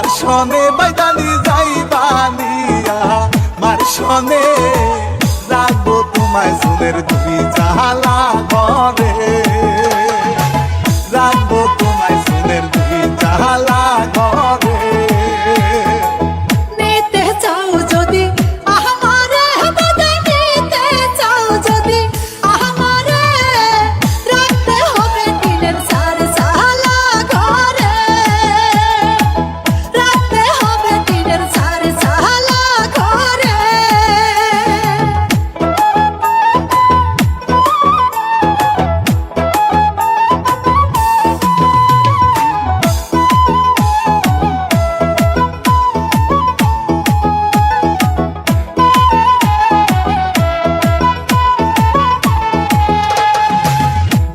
মার সনে বাইদানি যাইবানিয়া মার সনে রাখবো তোমায় সুনের দুই জালা ঘরে রাখবো তোমায় সুনের দুই জালা ঘরে নিতে চাও যদি আমারে বাদে নিতে চাও যদি আমারে রাখতে হবে দিনের চার জালা ঘরে রাখতে হবে দিনের চার জালা ঘরে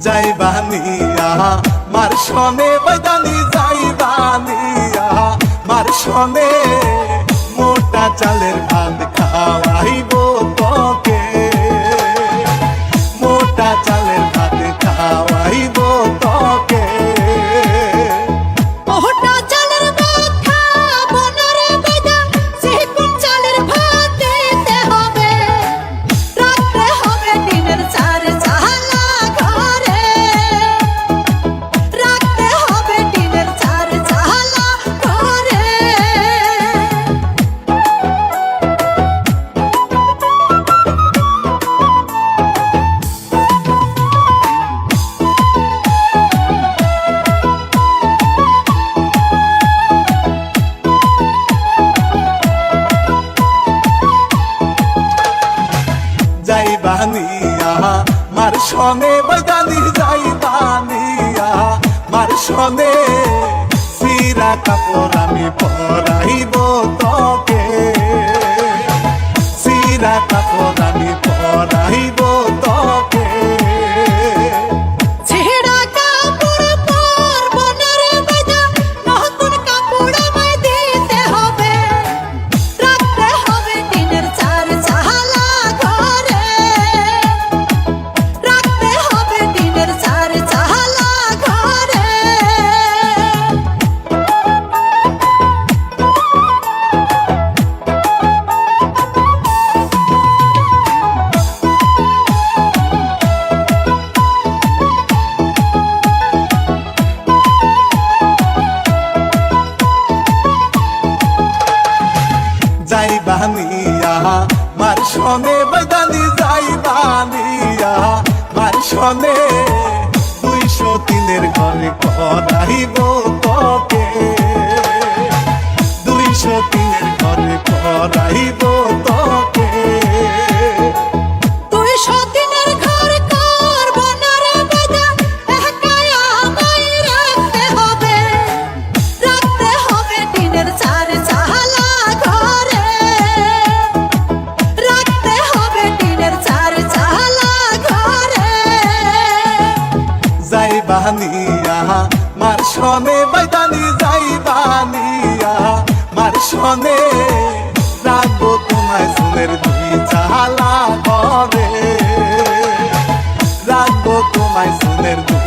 যাইবানিয়া মার সনে বাইদানি যাইবানিয়া মার সনে মোটা চালের ভাত খাওয়াইব তোকে মোটা চালের ভাত খাওয়াইব তোকে মোটা চালের ভাত খাবো না রে বেদা চিকন চালের ভাত দিতে হবে রাখতে হবে দিনের চার জালা ঘরে রাখতে হবে দিনের চার জালা ঘরে যাইবানিয়া মার সনে বাইদানি যাইবানিয়া মার সনে সিরা কাপড় আমি পরাইব তোকে সিরা কাপড় আমি পরাইব তোকে ছেঁড়া কাপড় পরবো না রে বেদা নতুন কাপড় আমায় দিতে হবে রাখতে হবে দিনের চার জালা ঘরে রাখতে হবে দিনের চার জালা ঘরে যাইবানিয়া মার সনে বাইদানি যাইবানিয়া মার সনে 203 ঘরে করাইব তোকে 203 ঘরে করাইব তোকে 203 ঘর করবো না রে বেদা একাই আমায় রাখতে হবে দিনের চার জালা ঘরে রাখতে হবে দিনের চার জালা ঘরে যাইবানিয়া মার সনে বাইদানি যাইবানিয়া মার সনে রাখবো তোমায় সুনের দুই জালা ঘরে রাখবো তোমায় সুনের দুই